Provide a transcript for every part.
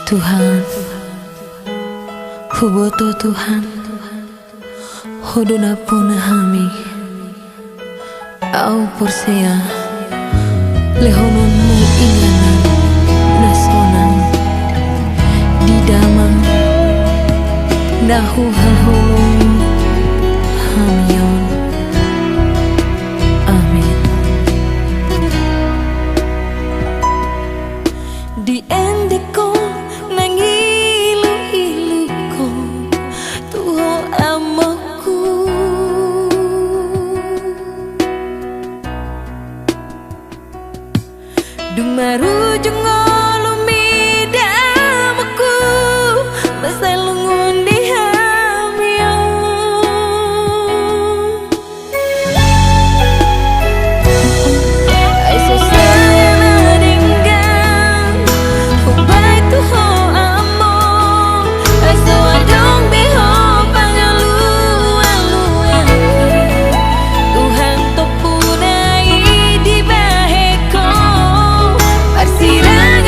Tuhan, huboto Tuhan, hodona puna hami, au porsea, lehonon mu inganan, nasonan, di damang, nahu haholong, hamion, amin. Di endeko nangilu-ilu ko tuho amaku, dumaru jengol umida amaku masalungun di hamion. Ay susah nadinggan hubay tuho among ay sawadong biho pangaluan-luan Tuhan to punay di bahe ko parsirangan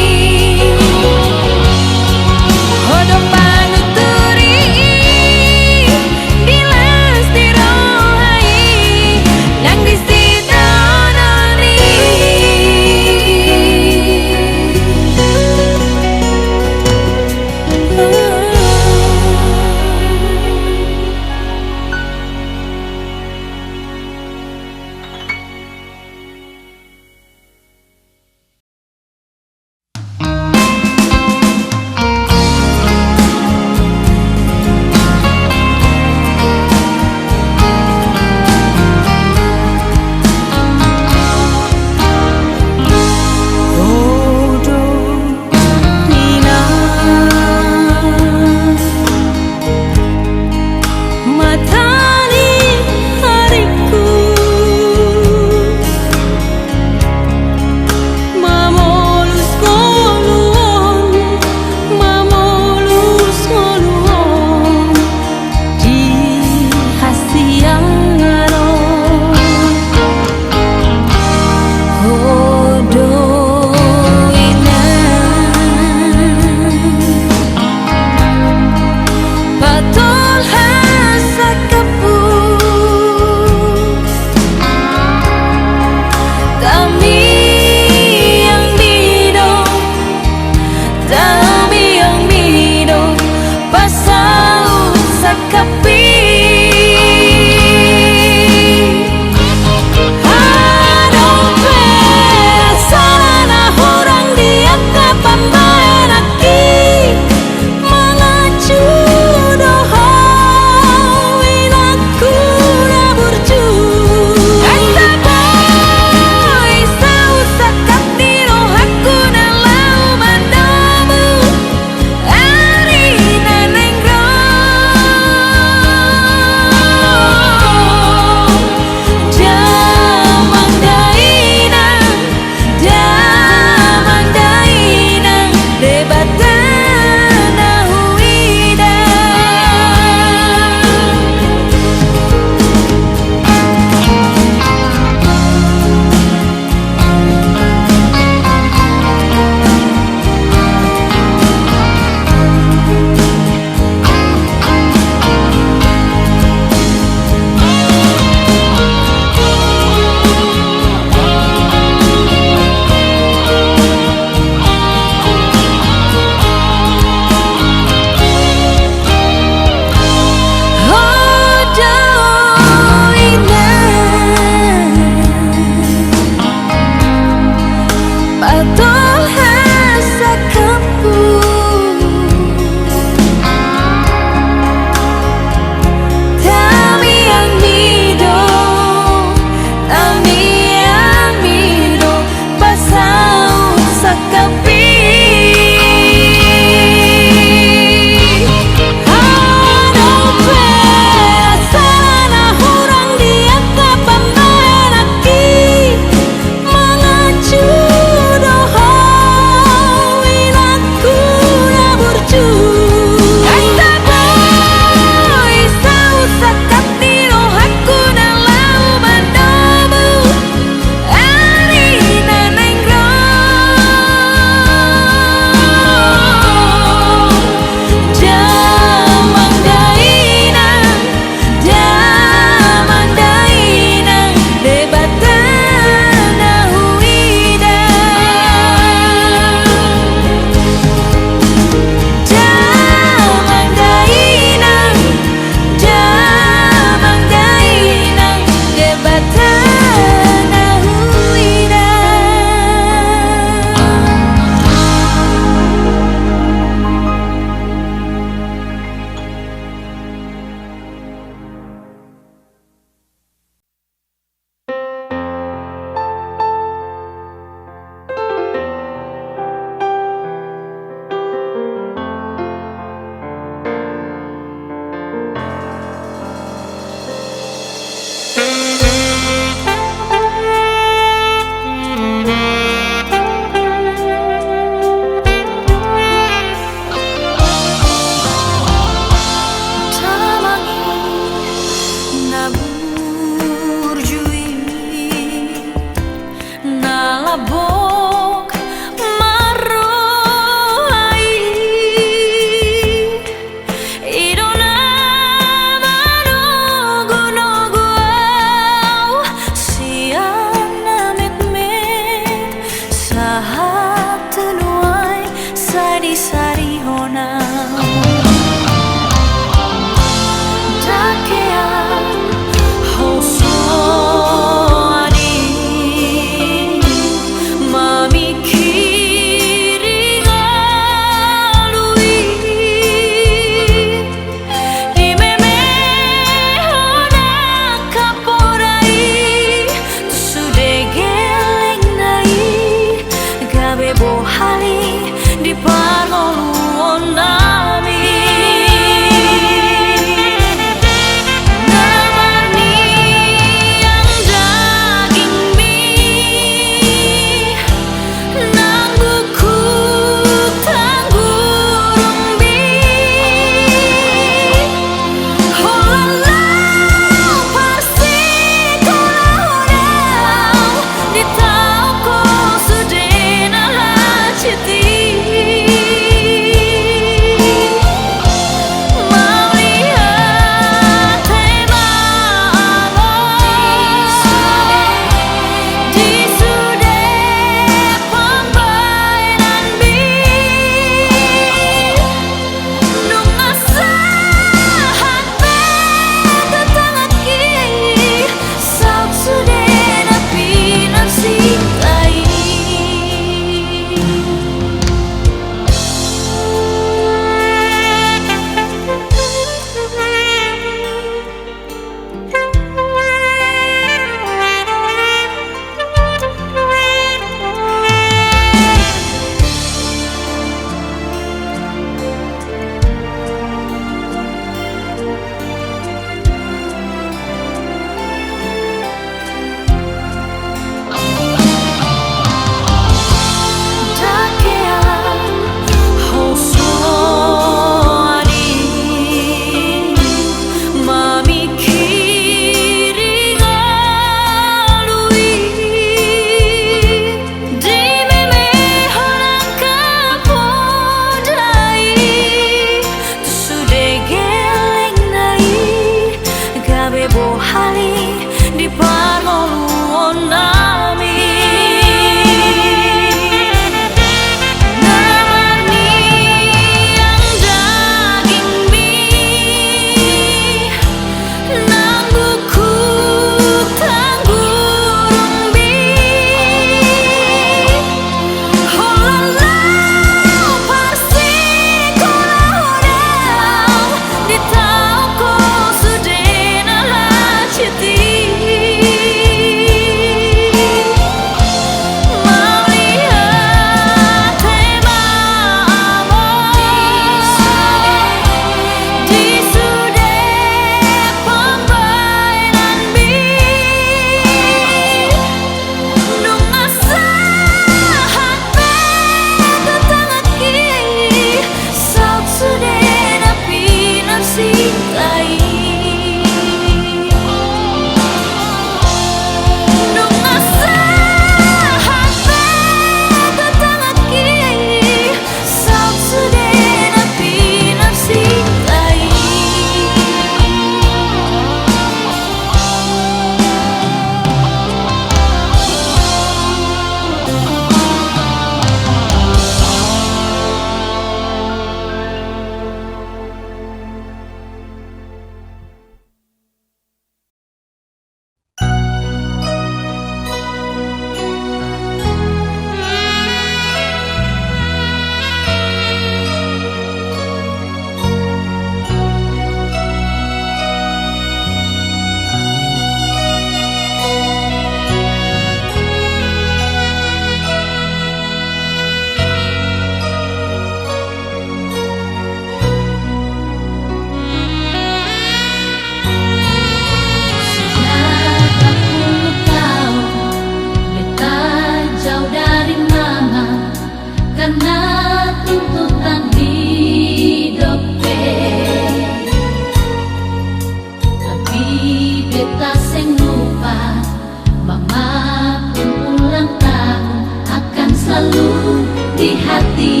di hati.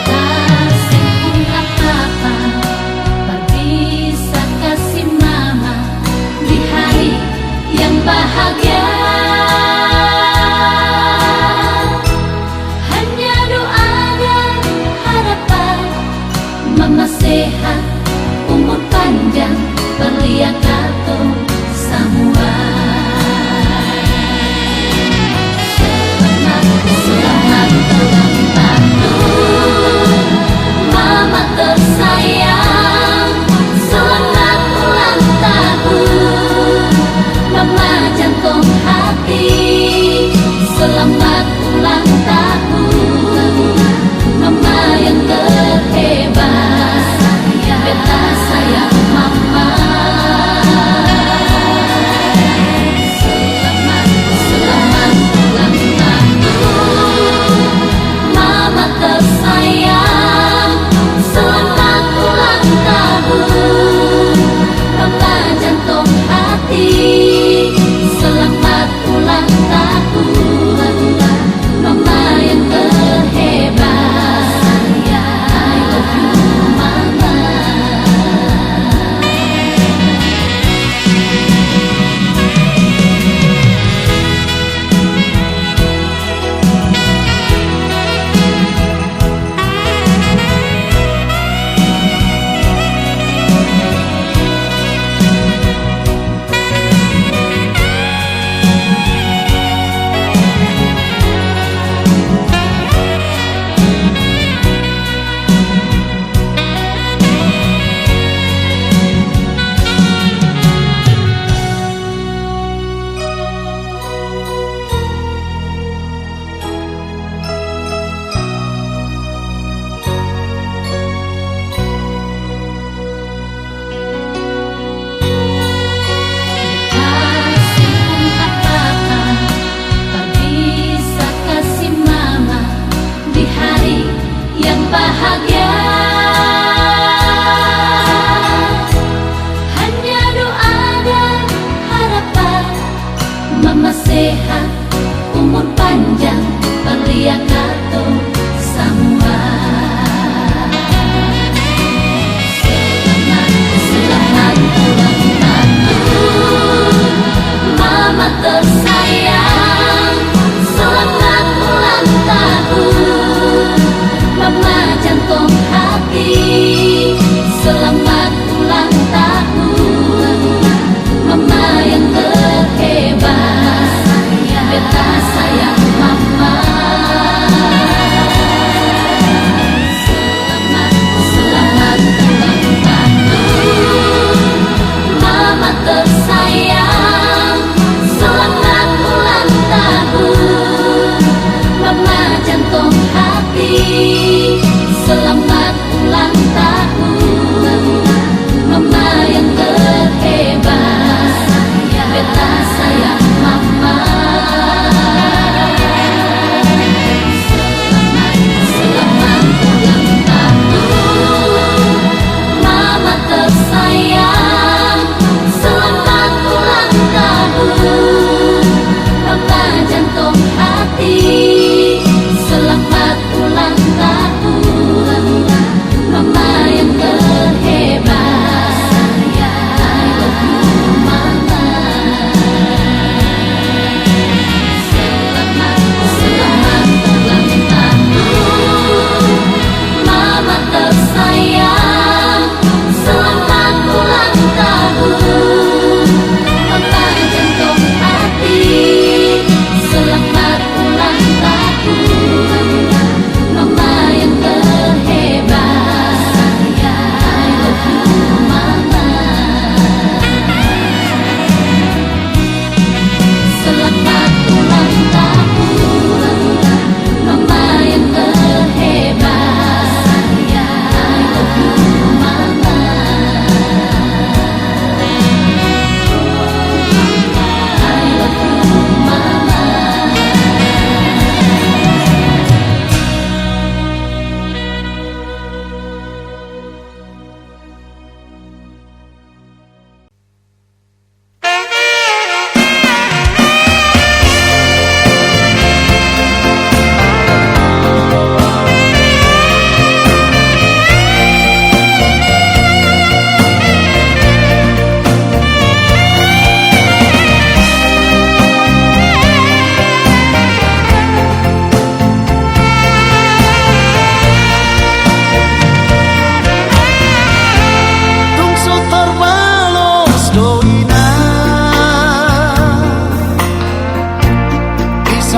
Kasih pun apa-apa tak bisa kasih mama di hari yang bahagia. Hanya doa dan harapan, mama sehat, umur panjang, berlian atau semua. Selamat ulang tahun, mama tersayang. Selamat ulang tahun, mama jantung hati. Selamat ulang tahun, mama yang terhebat. Beta sayang mama. Selamat ulang tahun, mama tersayang. Selamat ulang tahun, mama jantung hati. Selamat ulang tahun, mama yang terhebat. I love you mama. Kasih pun apa-apa tak bisa kasih mama di hari yang bahagia. Hanya doa dan harapan, mama sehat, umur panjang, berlian atau semua. Selamat ulang tahun, mama tersayang. Selamat ulang tahun, mama jantung hati. Selamat ulang tahun, mama yang terhebat. Beta sayang mama. Selamat ulang tahun, mama tersayang. Selamat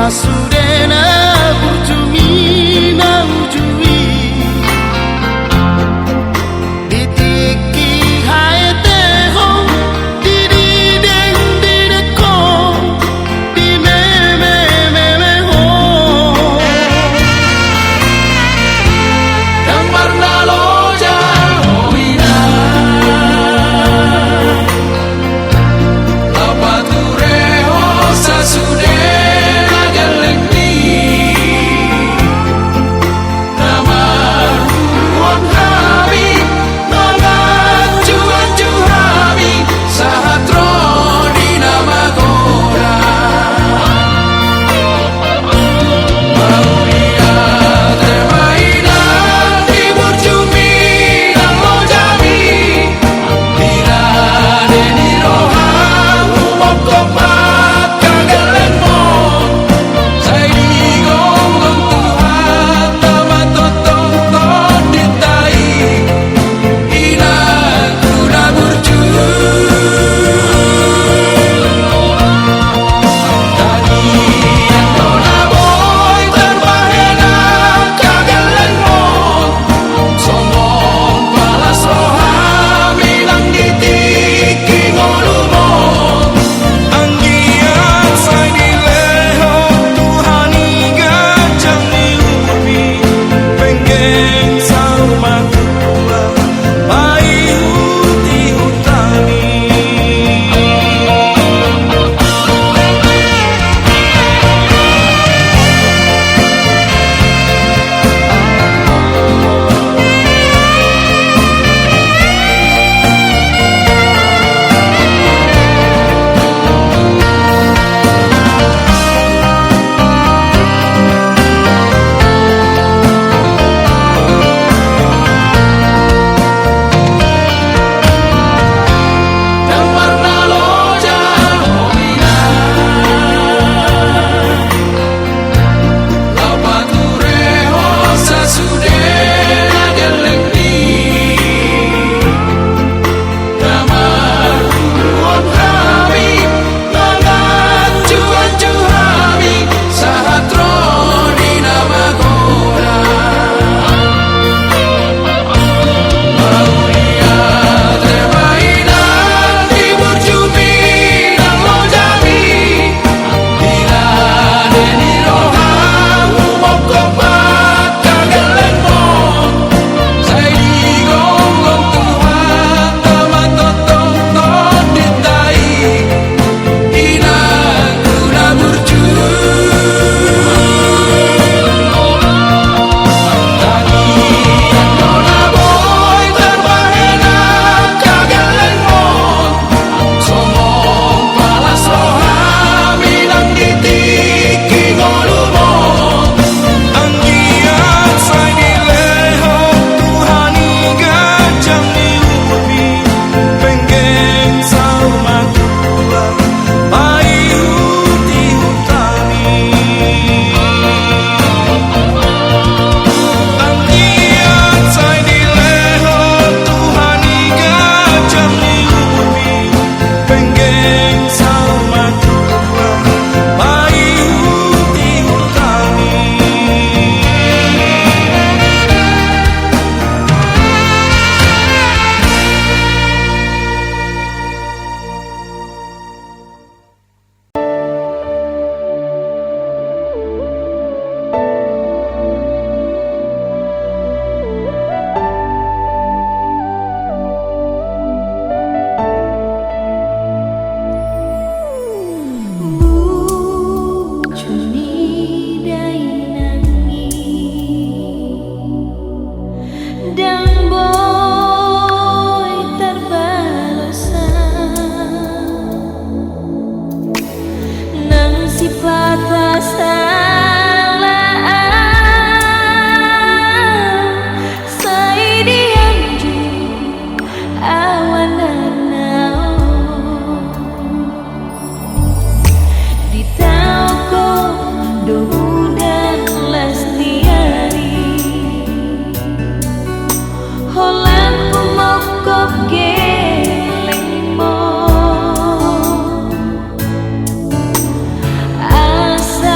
Sasudena burjumi na ujui ditiki hai te ho di deng di ko di me ho yang warna loja hoina lapature ho sasudena geleng ni namaruan kami mengacu acu kami sahatro di nama gora mau dia termaina di burjumi dan lojami bila deni rohang mokok geleng mon saya digolong Tuhan nama totong ditai ina kuna burju tadi yang nona boy terbahena kageleng mon sombong balas rohami lang ditiki ngolumon anggiat saya dileho Tuhan hingga jangan ubi pengen sama tua bayi uti hutani yang warna loja hoina lapature ho sasudena geleng ni namaruan kami mengacu acu kami sahatro di nama gora mau dia termaina di burjumi dan lojami bila deni rohang mokok geleng mon saya digolong Tuhan nama totong ditai ina kuna burju tadi yang nona boy terbahena kageleng mon sombong balas rohami lang ditiki ngolumon anggiat saya dileho Tuhan hingga jangan ubi pengen sama tua bayi uti hutani anggiat saya dileho Tuhan hingga jangan ubi pengen sama tua bayi uti hutani Bujuni dai nangi dan boy terbalosa nang sifat salah saya dianju awan danau di tauko dohu dan lestiari holan kumokop geleng mo asa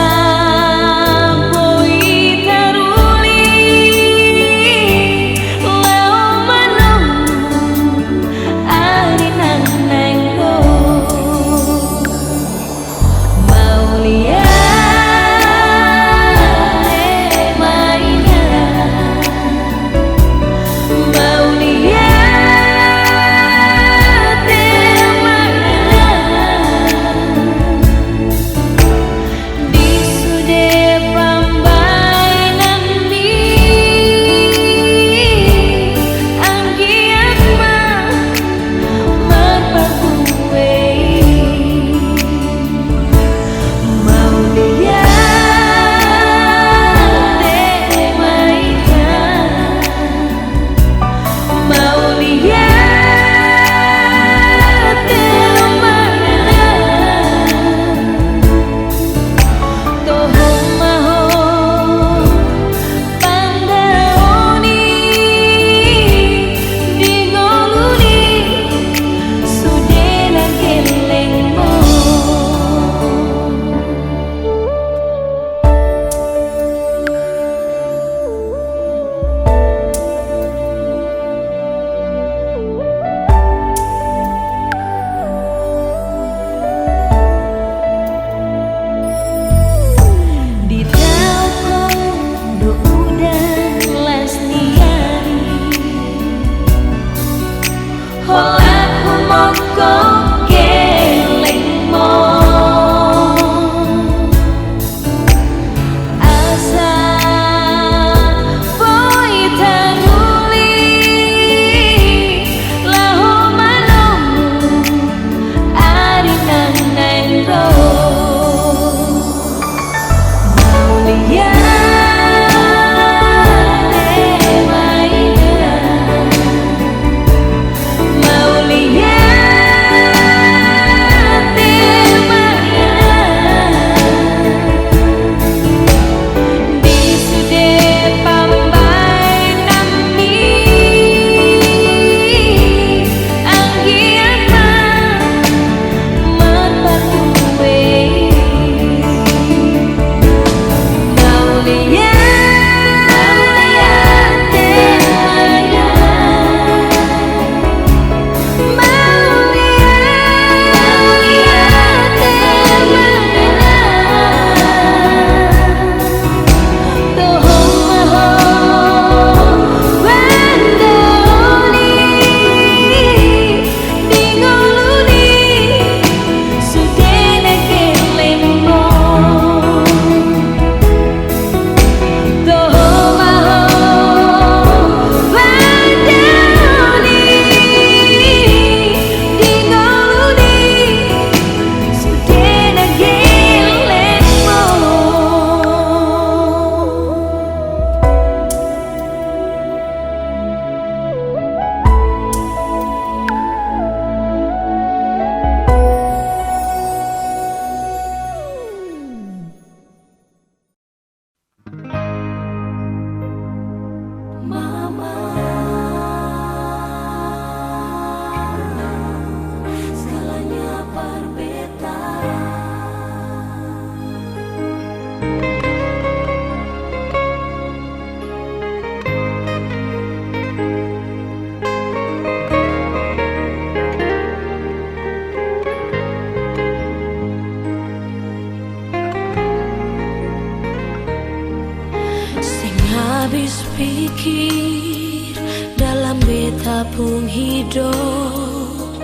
habis pikir dalam beta pun hidup,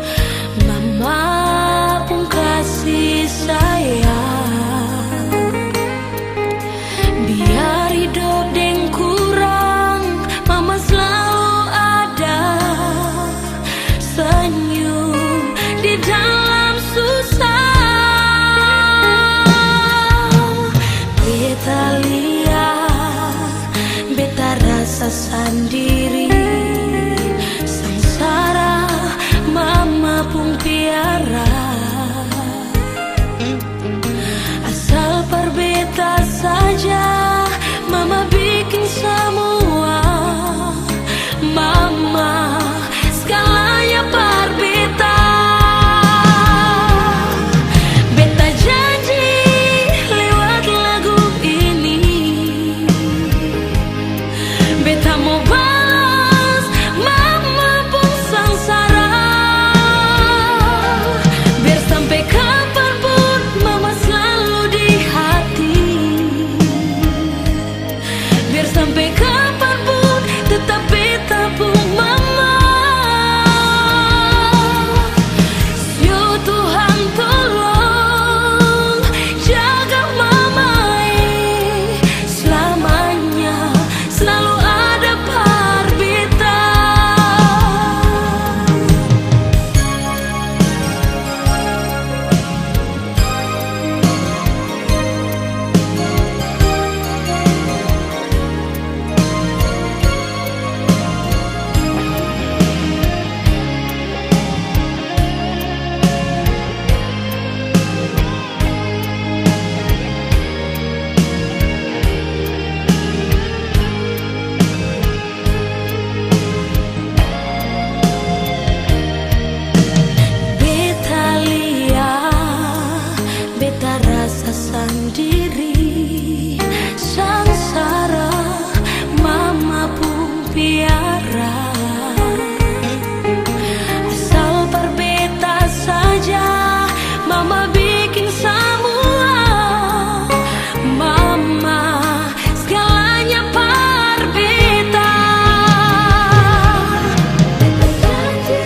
mama pun kasih sayang. Biar hidup deng kurang, mama selalu ada, senyum di dalam susah. Beta lihat, beta rasa sendiri, sengsara mama pun piara. Asal perbeta saja, mama bikin semua. Mama segalanya perbeta. Beta janji lewat lagu ini, beta mau balas mama pun sengsara. Biar sampai kapanpun mama selalu di hati. Biar sampai kapanpun tetap beta pun mama. Yo Tuhan tolong jaga mama selamanya, selalu ada perbeta. Beta lihat, beta rasa sendiri, sengsara mama pun piara. Asal perbeta saja, mama bikin semua. Mama segalanya perbeta. Beta janji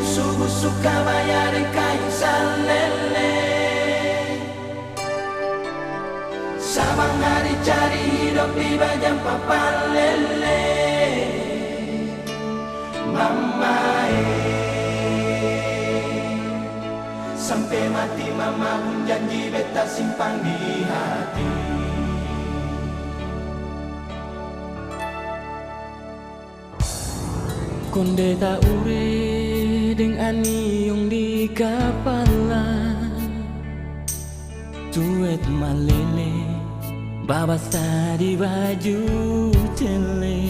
busuk-busuk kabaya dan kain salele. Sabang hari cari hidup di bajang papan lele. Mama sampai mati mama pun janji beta simpan di hati. Konde tak ure deng aniong di kepala, tuet malele babasa di baju cele.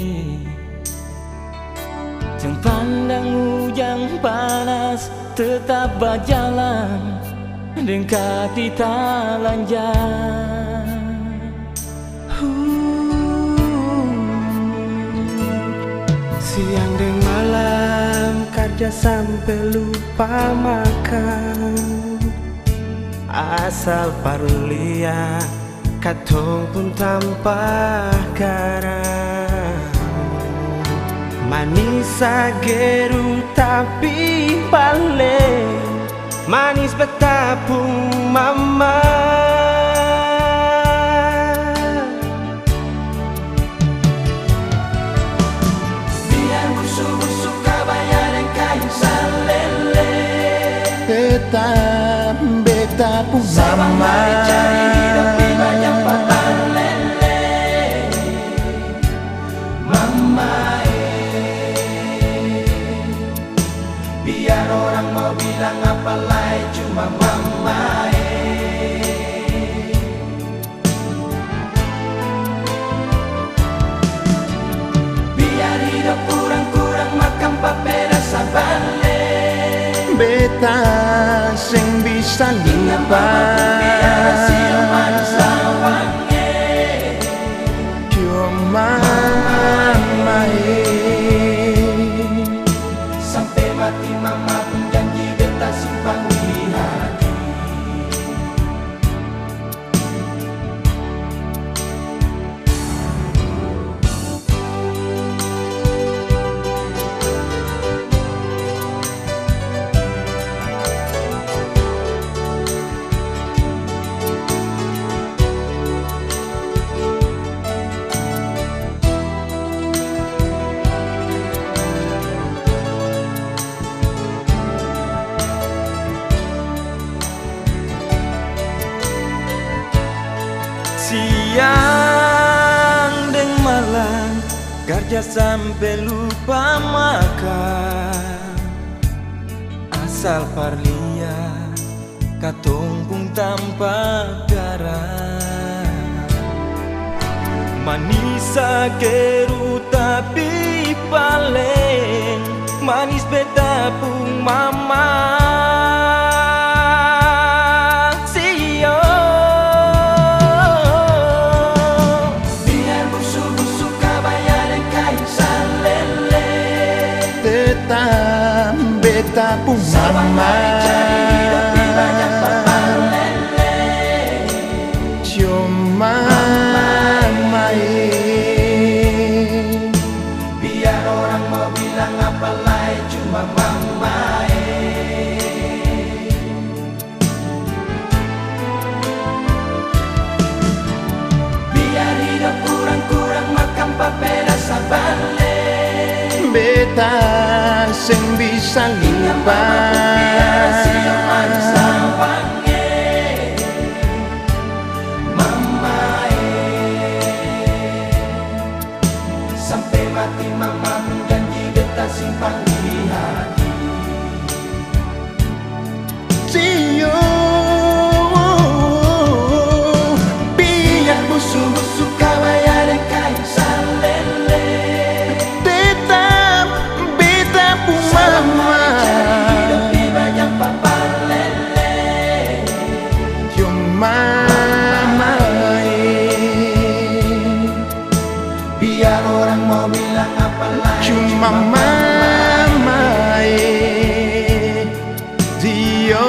Jeng pandang hujan panas tetap berjalan deng kaki talanjang. Siang dan malam kerja sampai lupa makan. Asal parlia katong pun tanpa garam. Manis ageru tapi paling manis betapung mama. Tetap beta pun Sabang mama. hari cari hidup di bajang papan lele. Mama biar orang mau bilang apa lagi cuma mama biar hidup kurang-kurang makan papeda sabale. Beta sing bisa lupa cuma main. Sampai mati mama pun janji beta simpan di hati. Siang dan malam kerja sampai lupa makan. Asal parlia katong pun tanpa garam. Manis ageru tapi paling manis beta pun mama. Beta pun mama. Cuma main. Biar orang mau bilang apa lagi cuma mama. Biar hidup kurang-kurang makan papeda sabale. Beta sing bisa lupa mama sampai mati mama pun janji beta simpan di hati. Cio Biar busuk-busuk kabaya dan kain salele. mama. Hidup di bajang papan lele. Cuma main. Biar orang mau bilang apa lagi Cuma main. Dio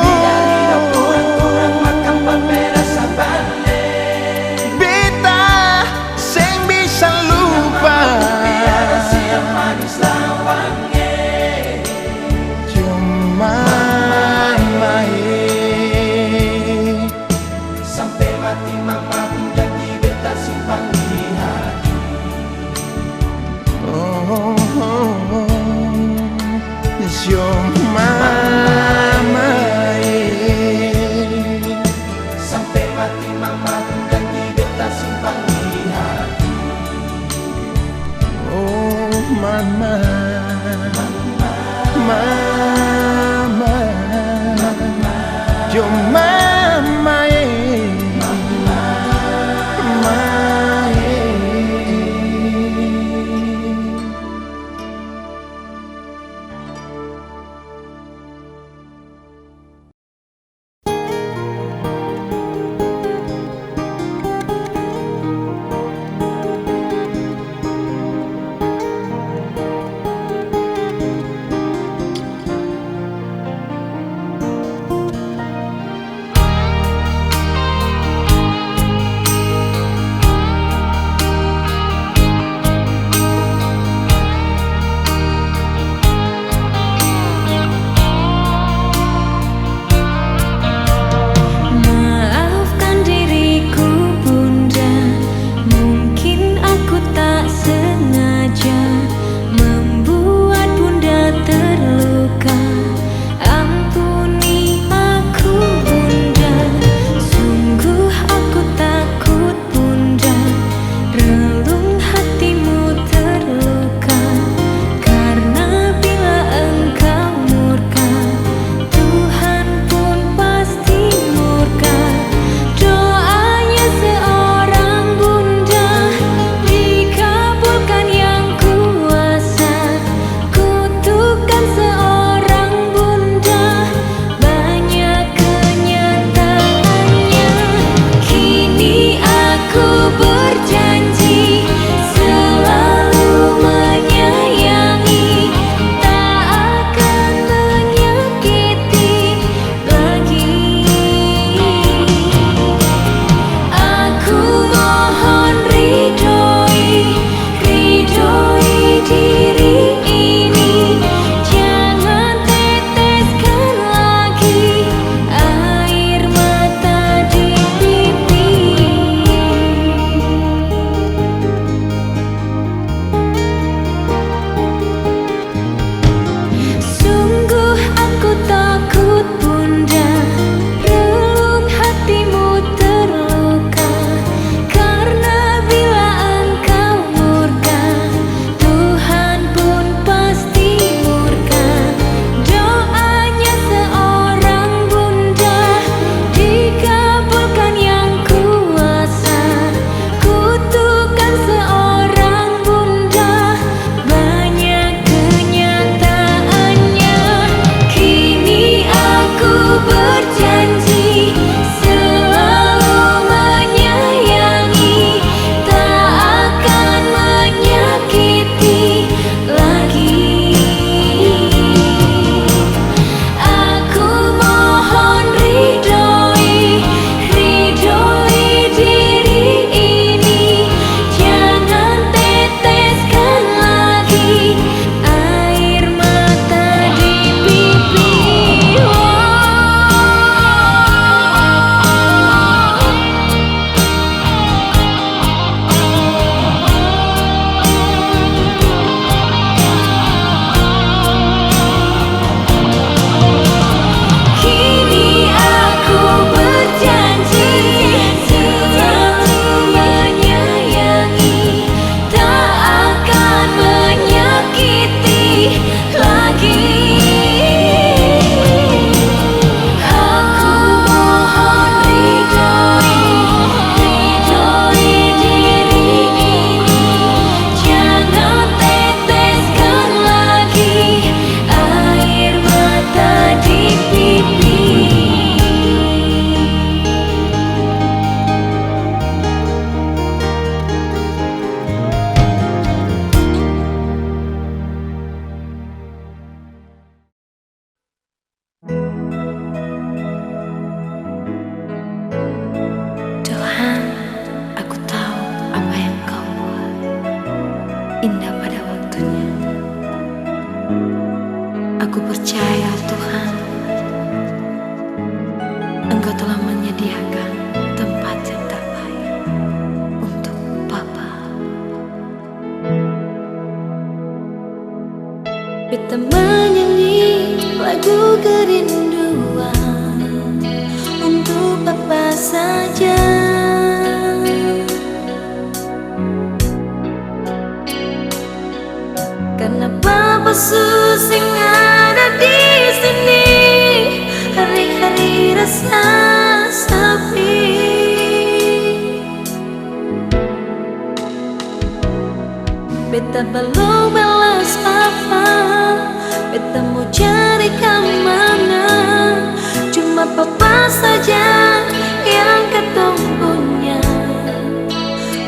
biar hidup kurang-kurang makan papeda sabale. Beta sing bisa lupa Biar siapa Sampai mati mama pun janji beta simpan di hati. Oh, oh, oh. Your mama, Sampai mati mama pun janji beta simpan di hati. oh mama, mama, your mama, menyanyi lagu kerinduan untuk Papa saja. Karena Papa susing ada di sini, hari-hari rasa sepi. Beta belum balas Papa, beta mau cari kemana. Cuma Papa saja yang ketong punya.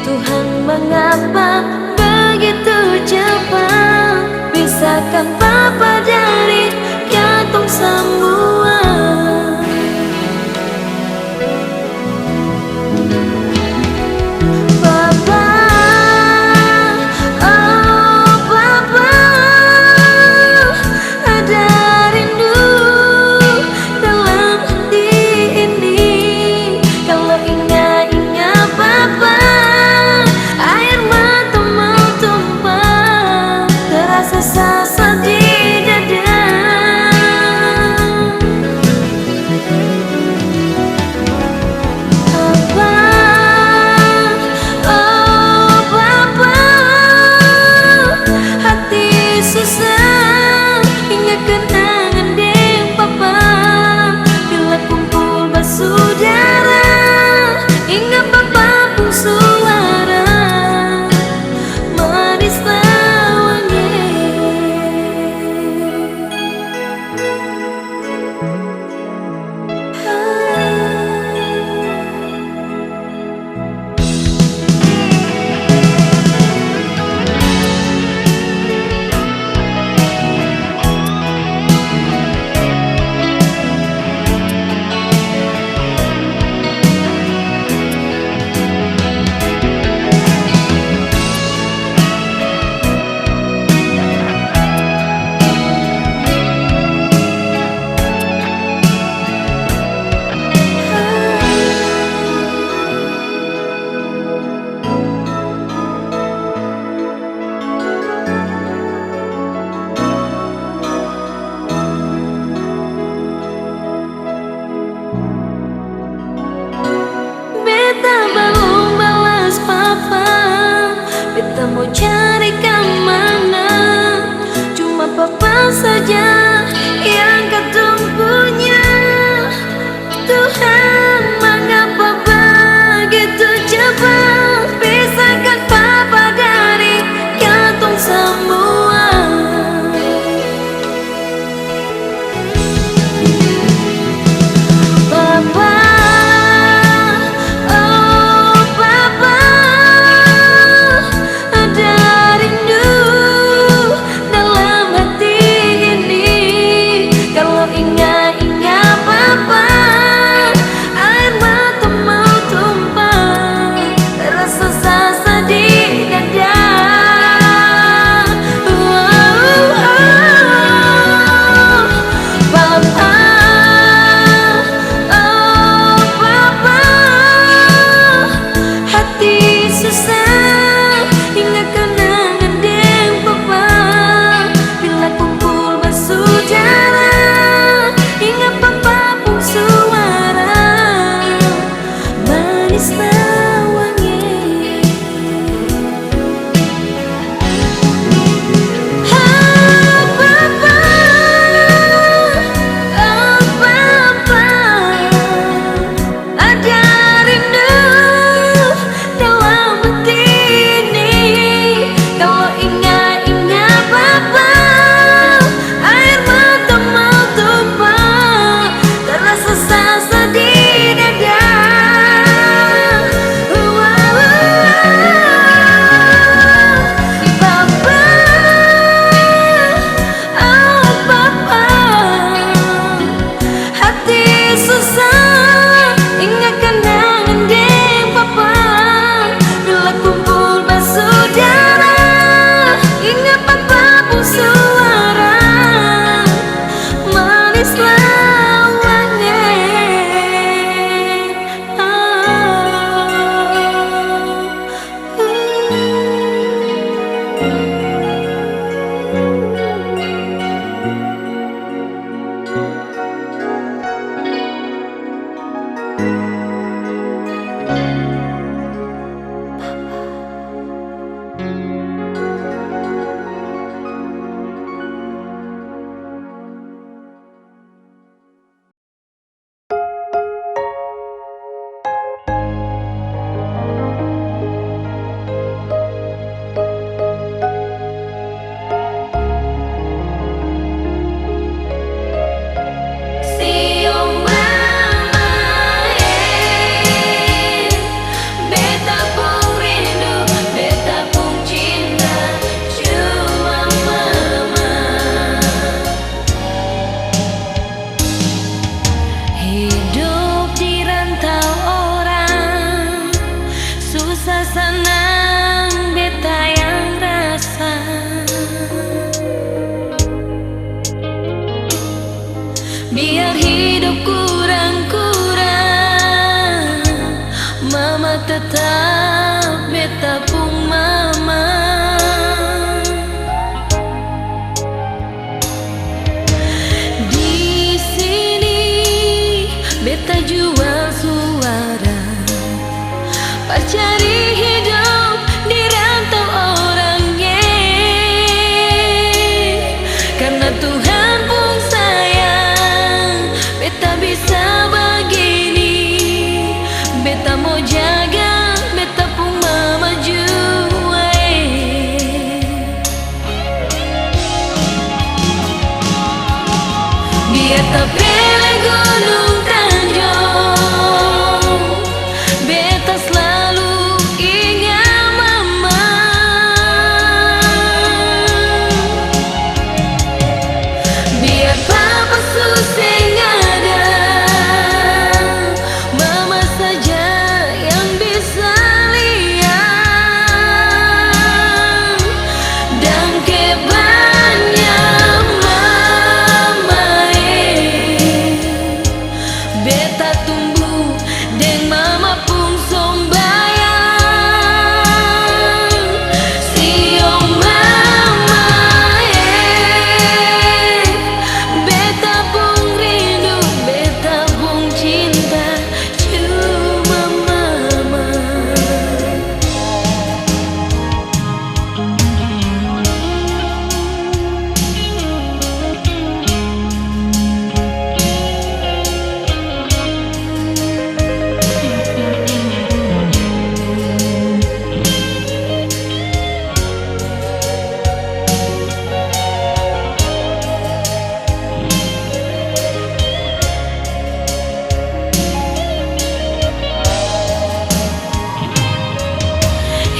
Tuhan, mengapa begitu cepat? Pisahkan Papa dari katong semua. Papa, oh Papa, ada rindu dalam hati ini. Kalau ingat-ingat Papa, air mata mau tumpah, terasa sesak di dada. Papa, oh Papa, hati susah ingat kenangan deng Papa. Bila kumpul bersaudara, ingat Papa pun suara manis lawannya. Beta belum balas Papa, beta mau cari kemana. Cuma Papa saja yang katong punya. Tuhan, mengapa begitu cepat? Pisahkan Papa dari katong semua. Papa, oh Papa, ada rindu dalam hati ini. Kalau ingat-ingat Papa, air mata mau tumpah, terasa sesak di dada. Papa, oh Papa, hati susah ingat kenangan deng Papa. Bila kumpul bersaudara, ingat Papa pun suara manis lawannya. Oh Papa, oh Papa, ada rindu dalam hati ini. Kalau ingat-ingat Papa, air mata mau tumpah, terasa sesak di dada. Mama tetap beta pung mama. Di sini beta jual suara, cari hidup di rantau orangnya. Karena Tuhan pun sayang, beta bisa begini. Beta mau jaga, beta pun mama jua. Biar terpilih gunung Tanjung, beta selalu ingat mama. Biar papa susah ada, mama saja yang bisa lihat. Dan kebanyakan mama beta tumbuh deng mama pun sombayang. Siung mama beta pun rindu, beta pun cinta cuma mama.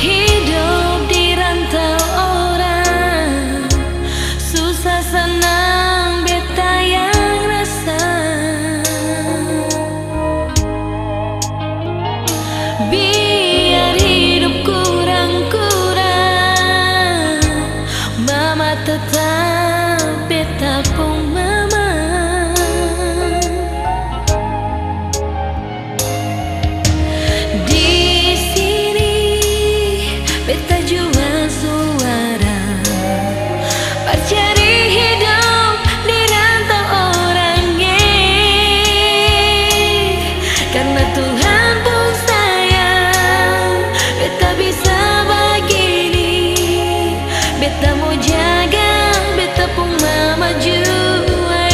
Hidup di rantau orang, susah senang beta yang rasa. Biar hidup kurang-kurang, mama tetap beta pun mama. Di sini beta jual suara, cari hidup di rantau orangnya. Karena Tuhan pun sayang, beta bisa begini. Beta mau jaga, beta pun mama jua.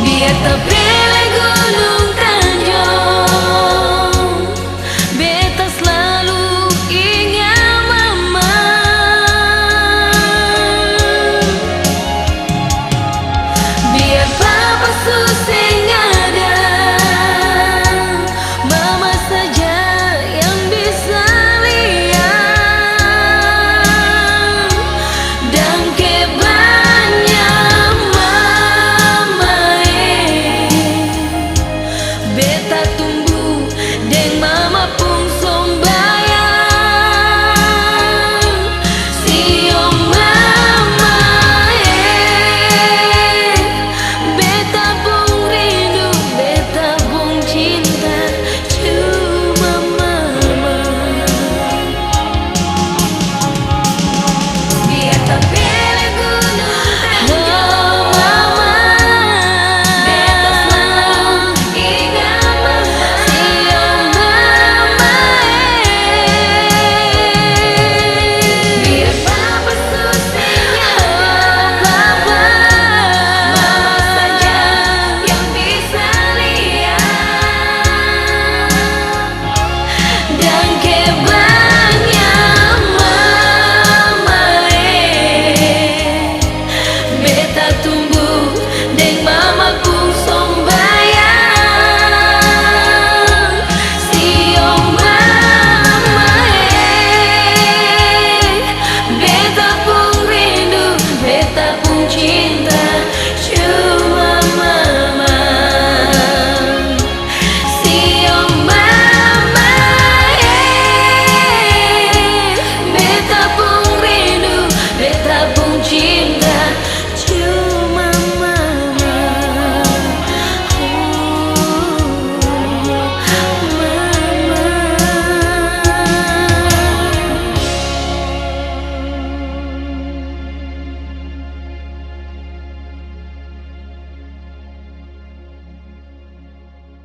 Biar terpilih gunung Tanjung, beta selalu ingat mama. Biar papa susah ada, mama saja yang bisa lihat. Dan kebanyakan mama beta tumbuh deng mama pun sombayang. Siung mama beta pun rindu, beta pun cinta cuma mama. Biar terpilih gunung Tanjung, mama beta selalu ingat mama. Siung mama biar papa susah papa, mama saja yang bisa lihat. Dan kebanyakan mama beta tumbuh deng mama pun sombayang. Siung mama beta pun rindu, beta pun cinta